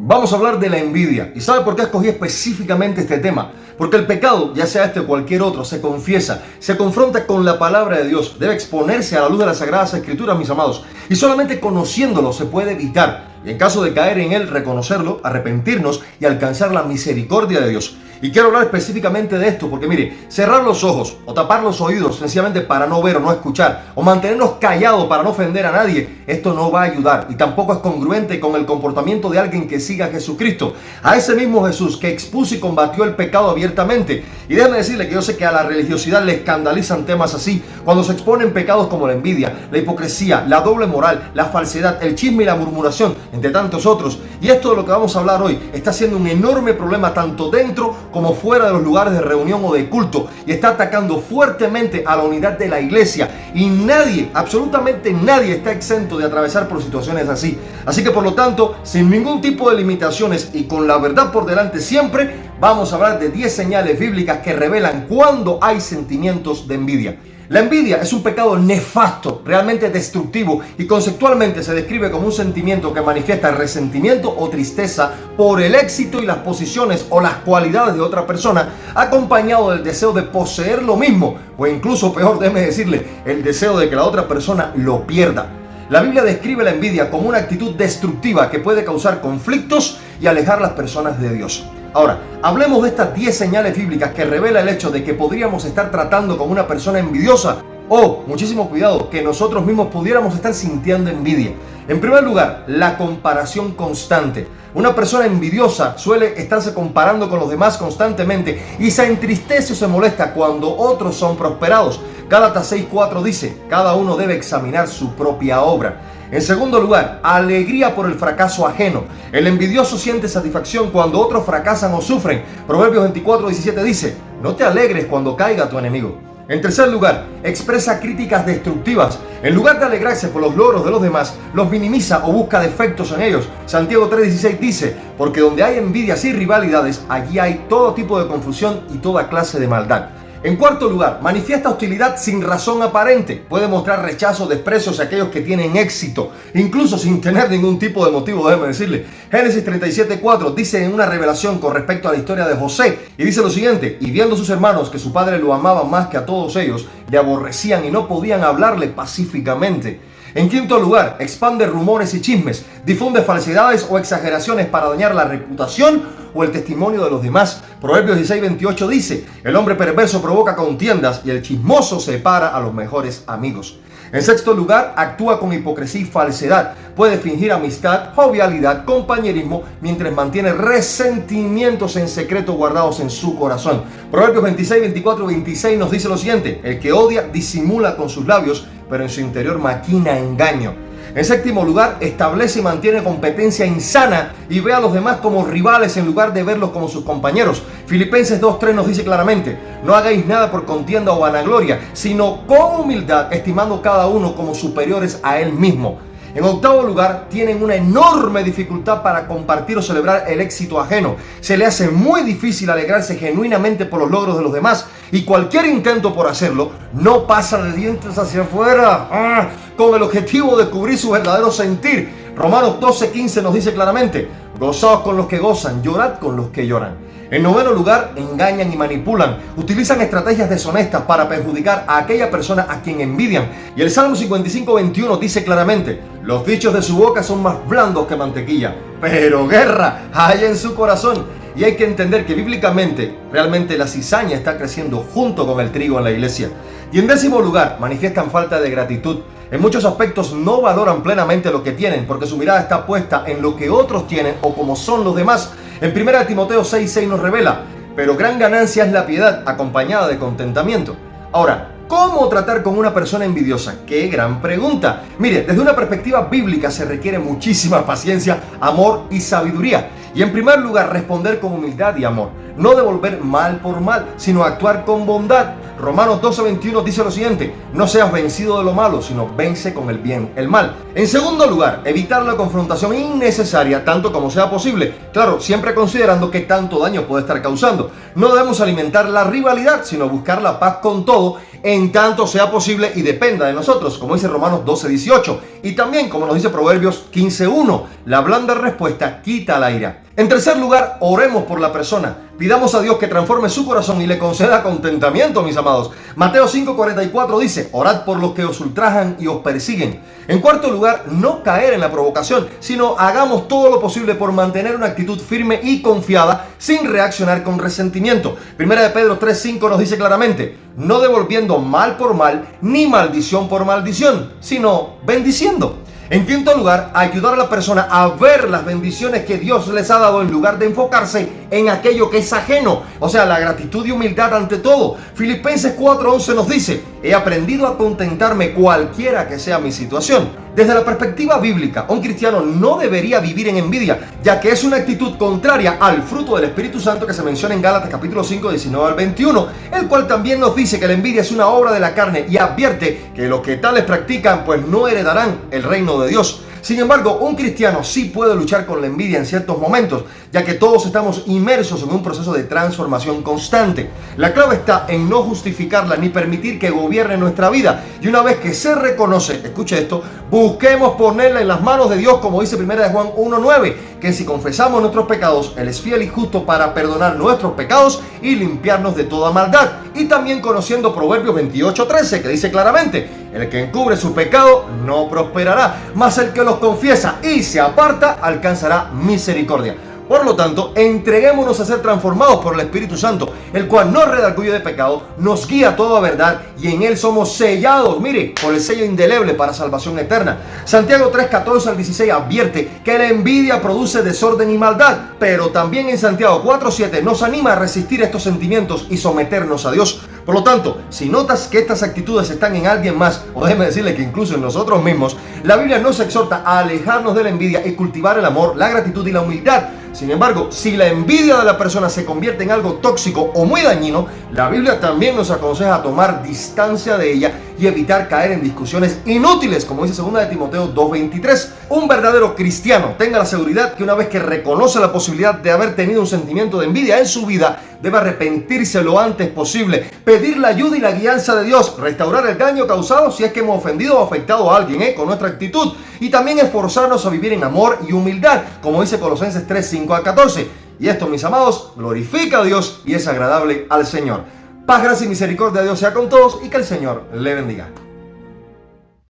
Vamos a hablar de la envidia. ¿Y sabe por qué escogí específicamente este tema? Porque el pecado, ya sea este o cualquier otro, se confiesa, se confronta con la palabra de Dios, debe exponerse a la luz de las Sagradas Escrituras, mis amados, y solamente conociéndolo se puede evitar, y en caso de caer en él, reconocerlo, arrepentirnos y alcanzar la misericordia de Dios. Y quiero hablar específicamente de esto porque mire, cerrar los ojos o tapar los oídos sencillamente para no ver o no escuchar o mantenernos callados para no ofender a nadie, esto no va a ayudar y tampoco es congruente con el comportamiento de alguien que siga a Jesucristo, a ese mismo Jesús que expuso y combatió el pecado abiertamente. Y déjame decirle que yo sé que a la religiosidad le escandalizan temas así, cuando se exponen pecados como la envidia, la hipocresía, la doble moral, la falsedad, el chisme y la murmuración, entre tantos otros. Y esto de lo que vamos a hablar hoy está siendo un enorme problema tanto dentro como fuera de los lugares de reunión o de culto, y está atacando fuertemente a la unidad de la iglesia, y nadie, absolutamente nadie está exento de atravesar por situaciones así. Así que por lo tanto, sin ningún tipo de limitaciones y con la verdad por delante siempre, vamos a hablar de 10 señales bíblicas que revelan cuando hay sentimientos de envidia. La envidia es un pecado nefasto, realmente destructivo, y conceptualmente se describe como un sentimiento que manifiesta resentimiento o tristeza por el éxito y las posiciones o las cualidades de otra persona, acompañado del deseo de poseer lo mismo, o incluso peor, déjeme decirle, el deseo de que la otra persona lo pierda. La Biblia describe la envidia como una actitud destructiva que puede causar conflictos y alejar a las personas de Dios. Ahora, hablemos de estas 10 señales bíblicas que revela el hecho de que podríamos estar tratando con una persona envidiosa o, muchísimo cuidado, que nosotros mismos pudiéramos estar sintiendo envidia. En primer lugar, la comparación constante. Una persona envidiosa suele estarse comparando con los demás constantemente y se entristece o se molesta cuando otros son prosperados. Gálatas 6:4 dice, cada uno debe examinar su propia obra. En segundo lugar, alegría por el fracaso ajeno. El envidioso siente satisfacción cuando otros fracasan o sufren. Proverbios 24:17 dice, no te alegres cuando caiga tu enemigo. En tercer lugar, expresa críticas destructivas. En lugar de alegrarse por los logros de los demás, los minimiza o busca defectos en ellos. Santiago 3:16 dice, porque donde hay envidias y rivalidades, allí hay todo tipo de confusión y toda clase de maldad. En cuarto lugar, manifiesta hostilidad sin razón aparente. Puede mostrar rechazo o desprecio hacia aquellos que tienen éxito, incluso sin tener ningún tipo de motivo, déjeme decirle. Génesis 37:4 dice en una revelación con respecto a la historia de José, y dice lo siguiente, y viendo sus hermanos que su padre lo amaba más que a todos ellos, le aborrecían y no podían hablarle pacíficamente. En quinto lugar, expande rumores y chismes, difunde falsedades o exageraciones para dañar la reputación o el testimonio de los demás. Proverbios 16:28 dice, el hombre perverso provoca contiendas y el chismoso separa a los mejores amigos. En sexto lugar, actúa con hipocresía y falsedad. Puede fingir amistad, jovialidad, compañerismo, mientras mantiene resentimientos en secreto guardados en su corazón. Proverbios 26, 24 y 26 nos dice lo siguiente, el que odia disimula con sus labios, pero en su interior maquina engaño. En séptimo lugar, establece y mantiene competencia insana y ve a los demás como rivales en lugar de verlos como sus compañeros. Filipenses 2:3 nos dice claramente, no hagáis nada por contienda o vanagloria, sino con humildad, estimando cada uno como superiores a él mismo. En octavo lugar, tienen una enorme dificultad para compartir o celebrar el éxito ajeno. Se le hace muy difícil alegrarse genuinamente por los logros de los demás y cualquier intento por hacerlo no pasa de dientes hacia afuera, con el objetivo de cubrir su verdadero sentir. Romanos 12:15 nos dice claramente, gozaos con los que gozan, llorad con los que lloran. En noveno lugar, engañan y manipulan. Utilizan estrategias deshonestas para perjudicar a aquella persona a quien envidian. Y el Salmo 55:21 dice claramente, los dichos de su boca son más blandos que mantequilla, pero guerra hay en su corazón. Y hay que entender que bíblicamente, realmente la cizaña está creciendo junto con el trigo en la iglesia. Y en décimo lugar, manifiestan falta de gratitud. En muchos aspectos no valoran plenamente lo que tienen, porque su mirada está puesta en lo que otros tienen o como son los demás. En 1 Timoteo 6:6 nos revela, pero gran ganancia es la piedad acompañada de contentamiento. Ahora, ¿cómo tratar con una persona envidiosa? ¡Qué gran pregunta! Mire, desde una perspectiva bíblica se requiere muchísima paciencia, amor y sabiduría. Y en primer lugar, responder con humildad y amor. No devolver mal por mal, sino actuar con bondad. Romanos 12:21 dice lo siguiente, no seas vencido de lo malo, sino vence con el bien el mal. En segundo lugar, evitar la confrontación innecesaria tanto como sea posible. Claro, siempre considerando qué tanto daño puede estar causando. No debemos alimentar la rivalidad, sino buscar la paz con todo en tanto sea posible y dependa de nosotros, como dice Romanos 12:18. Y también, como nos dice Proverbios 15:1, la blanda respuesta quita la ira. En tercer lugar, oremos por la persona. Pidamos a Dios que transforme su corazón y le conceda contentamiento, mis amados. Mateo 5:44 dice, orad por los que os ultrajan y os persiguen. En cuarto lugar, no caer en la provocación, sino hagamos todo lo posible por mantener una actitud firme y confiada sin reaccionar con resentimiento. Primera de Pedro 3:5 nos dice claramente, no devolviendo mal por mal, ni maldición por maldición, sino bendiciendo. En quinto lugar, ayudar a la persona a ver las bendiciones que Dios les ha dado en lugar de enfocarse en aquello que es ajeno. O sea, la gratitud y humildad ante todo. Filipenses 4:11 nos dice, he aprendido a contentarme cualquiera que sea mi situación. Desde la perspectiva bíblica, un cristiano no debería vivir en envidia, ya que es una actitud contraria al fruto del Espíritu Santo que se menciona en Gálatas capítulo 5, 19 al 21, el cual también nos dice que la envidia es una obra de la carne y advierte que los que tales practican pues no heredarán el reino de Dios. Sin embargo, un cristiano sí puede luchar con la envidia en ciertos momentos, ya que todos estamos inmersos en un proceso de transformación constante. La clave está en no justificarla ni permitir que gobierne nuestra vida. Y una vez que se reconoce, escuche esto, busquemos ponerla en las manos de Dios, como dice 1 de Juan 1:9, que si confesamos nuestros pecados, Él es fiel y justo para perdonar nuestros pecados y limpiarnos de toda maldad. Y también conociendo Proverbios 28:13, que dice claramente, el que encubre su pecado no prosperará, mas el que los confiesa y se aparta alcanzará misericordia. Por lo tanto, entreguémonos a ser transformados por el Espíritu Santo, el cual nos redarguye de pecado, nos guía a toda verdad y en Él somos sellados, mire, por el sello indeleble para salvación eterna. Santiago 3:14 al 16 advierte que la envidia produce desorden y maldad, pero también en Santiago 4:7 nos anima a resistir estos sentimientos y someternos a Dios. Por lo tanto, si notas que estas actitudes están en alguien más, o déjeme decirle que incluso en nosotros mismos, la Biblia nos exhorta a alejarnos de la envidia y cultivar el amor, la gratitud y la humildad. Sin embargo, si la envidia de la persona se convierte en algo tóxico o muy dañino, la Biblia también nos aconseja tomar distancia de ella y evitar caer en discusiones inútiles, como dice 2 de Timoteo 2:23. Un verdadero cristiano tenga la seguridad que una vez que reconoce la posibilidad de haber tenido un sentimiento de envidia en su vida, debe arrepentirse lo antes posible, pedir la ayuda y la guianza de Dios, restaurar el daño causado si es que hemos ofendido o afectado a alguien con nuestra actitud, y también esforzarnos a vivir en amor y humildad, como dice Colosenses 3:5 al 14. Y esto, mis amados, glorifica a Dios y es agradable al Señor. Paz, gracia y misericordia de Dios sea con todos y que el Señor le bendiga.